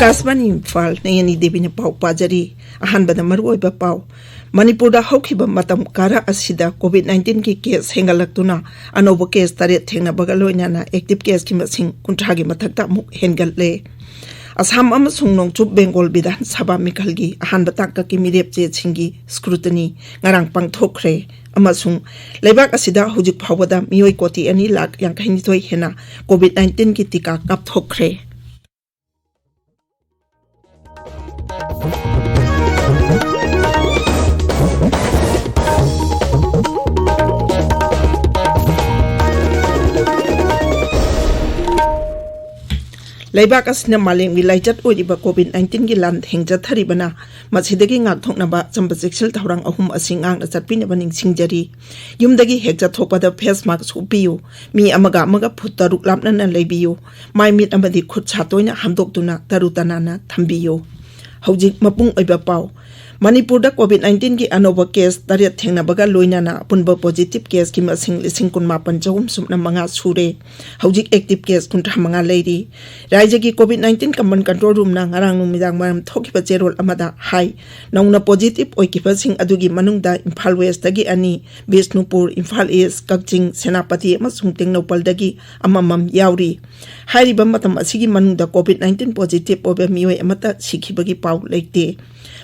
Akashvani Imphal Nayani Devi na pau pajari ahanbada maruoiba pau Manipurda haukiba matam kara asida COVID-19 ki case hengalaktuna anoba case taret thengnabaga loinana active case ki masing kunthagi mathakta muk hengalle Assam amasung nongchup Bengal Bidhan Sabha Mikhalgi ahanba tangka ki mirep je chingi scrutiny ngarang pangthokre amasung leibak asida hujik phawada mioi koti ani lak yang kahinitoi hena COVID-19 ki tika kapthokre Leibak asina maleng wilayjat oiba COVID-19 gi land hengja tharibana masidagi ngak thoknaba chambajeksel thorang ahum asingang na chatpinaba ningsingjari yumdagi hekja thokpada face mask upiyu mi amaga phutaruk lapna na leibiyu mai mit amadi khut chatoina hamdoktuna tarutanana thambiyu hojik mapung oiba pau Manipurda COVID-19 ki anoba case taret thengnabaga loinana punba positive case ki masing lising kun mapan jawum sumna manga sure hojik active case kun manga leiri raija ki COVID-19 command control room na ngarang numidang maram thokiba cherol amada hai nauna positive oikiba sing adugi manungda Imphal West dagi ani Bishnupur Imphal East Kakching Senapati amasung Tengnopal dagi amamam yauri hairiba matam asigi manungda COVID-19 positive obe mioi amata sikhibagi pau leite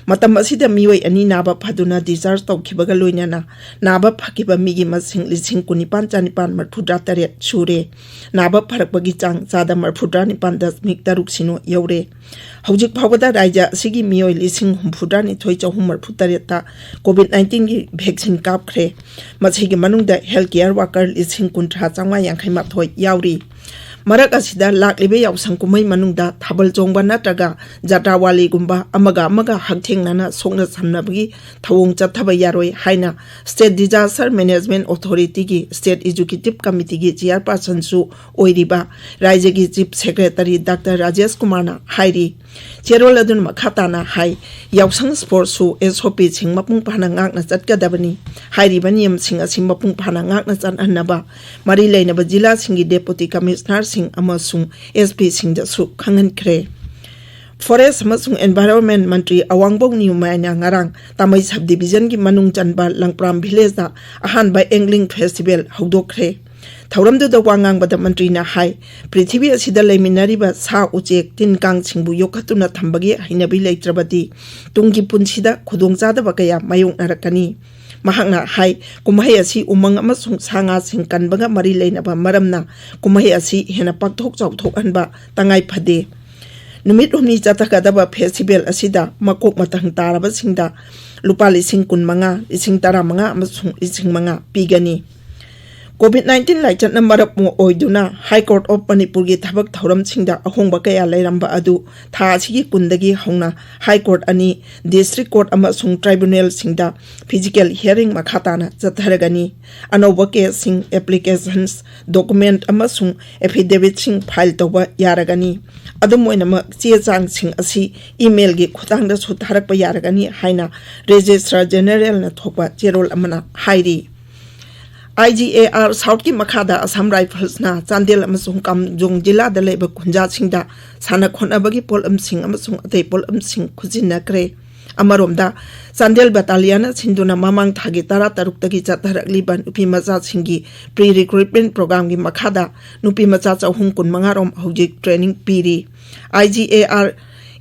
matam asida mioi ani naba phaduna discharge tawkhibaga loinana naba phakiba migi masing lising kunipan chanipan marphudra taret sure naba pharakbagi chang chada marphudra nipan das mik taruk sino yaure hojik phawada raija sigi mioi lising humphudra ni thoi chahum marphutareta COVID-19 gi vaccine kapkhre masigi manungda healthcare worker lising kunthra changwa yangkhaima thoi yauri Marak asida laklibe yausang kumai manungda thabal chongba natraga jatrawali gumba amaga haktheng nana songna samnabagi thawong chathaba yaroi haina State Disaster Management Authority gi State Executive Committee gi chairperson su oiriba Raja gi Chief Secretary Dr. Rajesh na hairi cherol adun makhatana hai yausang sports su SOP sing mapung phana ngak na chatkadabani hairi baniyam sing asim mapung phana ngak na chan annaba mari leinaba jila singi deputy commissioner sing amasung SP sing da su khangan kre Forest amasung Environment Mantri Wahengbam ni mayna ngarang tamai subdivision gi manung chanba langpram village da ahan by angling festival hawdokre Thauramdu da wangang bada mantri na hai Prithibi asida leiminariba sa uchek tinkang chingbu yokhatuna thambagi hainabi leitrabadi tunggi punsida khudongchada bakaya mayong narakani mahakna hai kumhai asi umang amasung sanga singkanbaga mari leinaba maramna kumhai asi hena pakthok chawthok anba tangai phade numit humni chatakadaba festival asida makok matang taraba singda lupa lising kun manga lising tara manga amasung lising manga pigani COVID-19 laichat na marap mo oiduna High Court of Manipur gi thabak thoram singda ahongba kaya lairamba adu tha asigi kundagi hongna High Court ani District Court amasung Tribunal singda physical hearing makhatana chatharagani anoba case sing applications document amasung affidavit sing file toba yaragani adumoina che chang sing asi email gi khutangda su tharakpa yaragani haina Registrar General na thopa cherol amana hairi IGAR South ki makhada Assam Rifles na Chandel amasung Kamjong jila da leba kunja singda sana khonabagi pol amsing amasung atei pol amsing khujinna kre amaromda Chandel battalion sinduna mamang thagi tara taruk tagi chatharakliban upi macha singi pre recruitment program gi makhada nupi macha chahum kun mangarom hojik training piri IGAR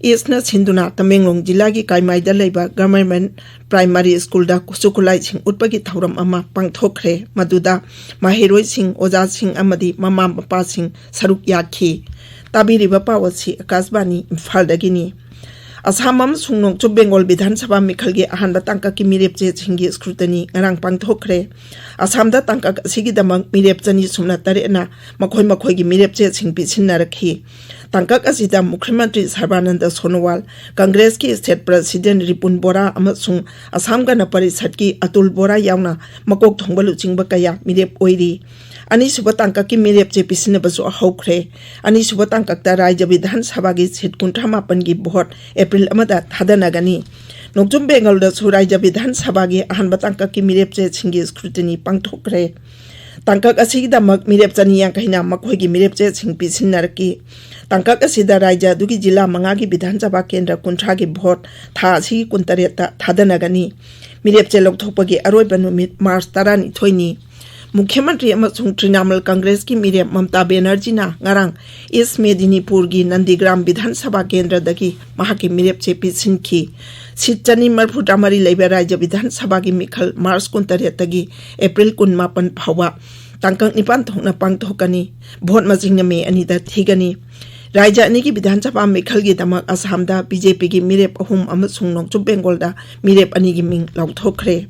Isna Sinduna Tamenglong Jilagi Kaimai Leba Government Primary School da Kusukulai Sing Utpagi Thauram Ama Pangthokre Maduda Mahiroi Sing Oja Sing Amadi Mama Papa Sing Saruk Yaki Tabiriba Pawasi Akashvani Imphal dagini Ashamam Sungnong to Bengal Bidhan Sabha Mikhalgi Ahanba Tangka ki mirep je chingi scrutiny ngarang pangthokre Asamda Tangka sigi damang mirep chani sumna tarena makhoi gi mirep je chingpi sinna rakhi Tangkak asida Mukhyamantri Sarbananda Sonowal Congress ki State President Ripun Bora amasung Assam Gana Parishad ki Atul Bora yauna makok thongbalu chingba kaya mirep oiri Ani suba tangka ki mirep je pisina basu ahokre ani suba tangka ta Raja Vidhan Sabha gi sit kunthama pangi bhot April amada thadanagani Nokjum Bengal da su Raja Vidhan Sabha gi ahan batangka ki mirep je chingi scrutiny pangthokre Tangkak asidamak mirep chaniyang kahina makhoigi mirep che singpi sinnarki tangkak asida raija dugi jila mangagi bidhan sabha kendra kunthra gi vote tha asi kuntareta thadanagani mirep che lokthopagi aroiba numit March 12 thoini Mukhyamantri amasung Trinamool Congress ki mirep Mamata Banerjee na ngarang East Medinipur gi Nandigram Bidhan Sabha Kendra dagi mahaki mirep che pisinki sit chani marfutamari leiba raija Bidhan Sabha gi mikhal March kuntaretagi April 18 phawa tangkang nipan thokna pangthokani vote majingna me anida thigani raija ani ki Bidhan Sabha mikhal gi damak Assam da BJP gi mirep ahum amasung Nongchup Bengal da mirep ani gi ming lauthokre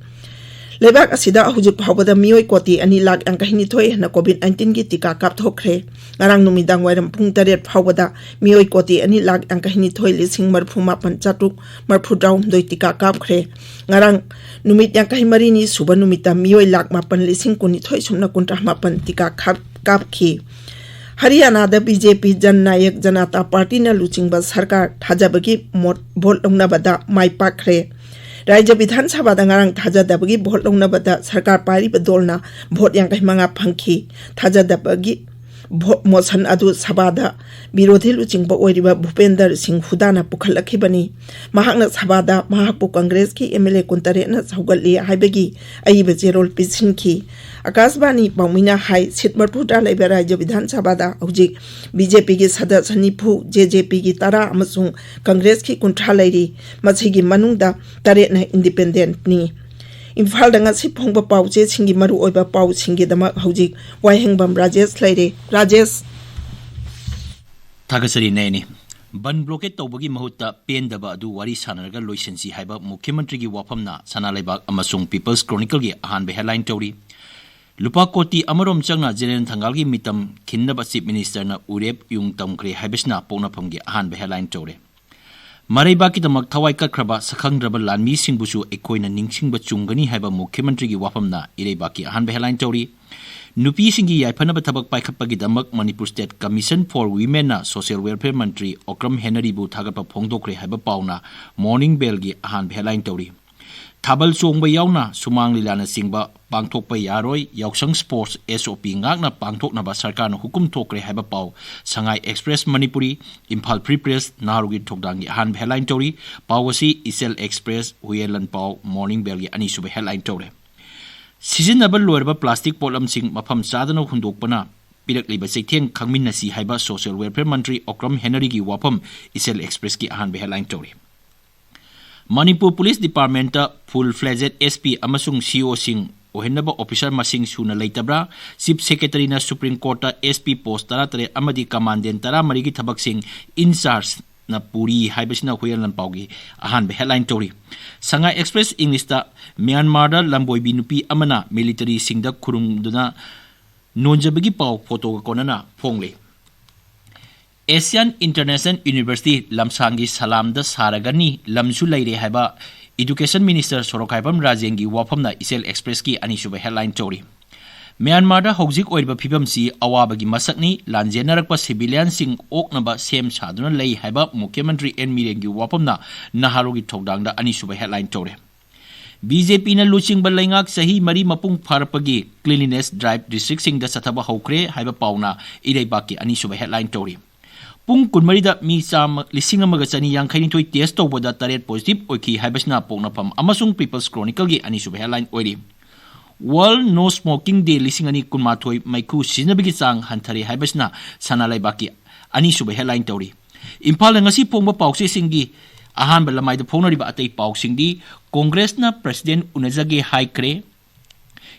Lebak asida hujik phawbada mioi koti ani lak ang kahini thoi na COVID-19 gi tika kap thokre ngarang numidang wairam phung taret phawbada mioi koti ani lak ang kahini thoi lising marphuma panchatuk marphudaum doi tika kap khre ngarang numit yang kahimari ni suba numita mioi lak mapan lising kuni thoi sumna kuntra mapan tika kap khi Haryana da BJP Jan Nayak Janata Party na luchingba sarkar thajabagi vote longna bada mai pakre Raja Bidhan Sabha da ngarang thajadabagi vote longna bada sarkar pari badolna vote yang kahimanga phangki thajadabagi motion adu sabada birodhi luchingba oiriba Bhupender Singh Hudana pukhalakibani mahakna sabada mahakpu Congress ki MLA kuntare na saugalli haibagi aiba jerol pisinki Akasbani Baumina Hai Sitmar Puta Libera Javidan Sabada Ojik BJP ki Sadat Sanipu JJP ki Tara Amasung Congress ki Kuntralari Masigi Manungda Tare na Independent ni Imphal danga si phongba pauche singi maru oiba pau singi dama Ojik Wahengbam Rajesh Laire Rajesh Thagasari Nayani Ban blockade tawbagi mahutta pendaba adu wari sanaraga loisensi haiba Mukhyamantri gi wafamna Sanalaibak amasung People's Chronicle gi ahanbe headline tawri Lupa koti amarom changna General Thangalgi mitam khinnaba Chief Minister na urep yung tamkre haibesna pongnaphamgi ahanbe headline tawre Maraiba ki damak thawai katkraba sakhangdraba lanmi singbusu ekoina ningsingba chungani haiba Mukhyamantri gi wafamna ireiba ki ahanbe headline tawri Nupi singi yaipanaba thabak paikhatpagi damak Manipur State Commission for Women na Social Welfare Mantri Okram Henry bu thagapa phongdokre haiba pauna Morning Bell gi ahanbe headline tawri Thabal chongba yauna sumang lilana singba pangthokpa yaroi yausang sports SOP ngakna pangthoknaba sarkarna hukum thokre haiba pau Sangai Express Manipuri Imphal Free Press narugi thokdangi han headline tori pawasi Isel Express Huyelan pau Morning Bell gi ani suba headline tore Seasonable loerba plastic polam sing mafam sadana hundokpana pirakliba seitheng khangminnasi haiba Social Welfare Mantri Okram Henry gi wapam Isel Express ki han headline tori Manipur Police Department full-fledged SP amasung CO sing ohenaba officer masing suna leitabra Chief Secretary na Supreme Court SP post taratare amadi commandant tara marigi thabak sing in charge na puri haibasina huyalan paugi ahanbe headline tori Sanga Express English ta Myanmar da lamboi binupi amana military singda khurumduna nonjabagi pau photo ko konana phongle Asian International University Lamsangi Salam da Saragani Lamsu Laire haiba Education Minister Sorokhaibam Rajengi wafamna Isel Express ki ani suba headline tori Myanmar da hojik oiriba phibam si awabagi masakni lanjenarakpa civilian sing oknaba sem saduna lei haiba Mukhyamantri N Mirengi wafamna naharogi thokdang da ani suba headline tori BJP na luching balengak sahi mari mapung farpagi cleanliness drive district sing da sathaba hokre haiba pauna ireibaki ani suba headline tori Pung kunmarida mi sam lising amaga chani yangkhaini thoi test tawbada taret positive oiki haibasna pongnapam amasung People's Chronicle gi ani suba headline oiri World No Smoking Day lising ani kunmathoi maiku sinabigi chang hanthari haibasna Sanalaibaki ani suba headline tawri Imphal ngasi pongba pawse singi ahan balamai da phonariba atei pawsingdi Congress na President unajage haikre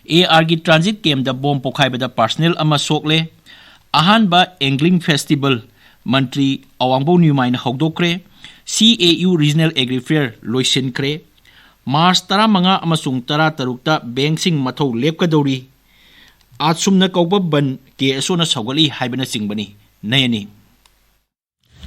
AR gi transit camp da bomb pokhaibada personnel ama sokle ahan ba angling festival Mantri Awangbo Nyumain Hogdokre CAU Regional Agri Fair Loisen Kre Mars Tara Manga Amasung Tara Tarukta Banksing Mato Lepkadori Atsumna Kauba Ban Ke Asona Sagali Haibana Singbani Nayani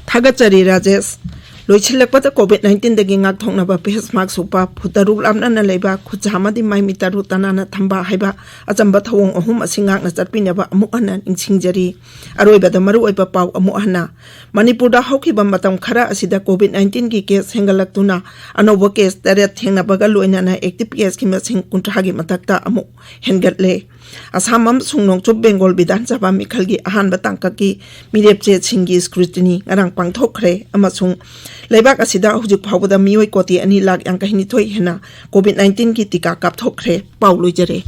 Thagachari Rajesh Loichilakpata COVID-19 dagi ngak thoknaba face mask supa phutaruk lamna leiba khujamadi mai mitaru tanana thamba haiba achamba thawong ahum asingak na chatpinaba amu anan ingsingjari aroiba da maru oiba pau amu ana Manipur da haukiba matam khara asida COVID-19 ki case hengalaktuna anobo case taret thengnabaga loina na active case ki masing kuntragi matakta amu hengatle Asamam sungnong chup Bengal Bidan Sabha Mikhalgi ahan batangkaki mirepche singi scrutiny ngarang pangthokre amasung leibak asida hujuk phawda mioi koti ani lak yang kahini thoi hena COVID-19 ki tika kapthokre paulujare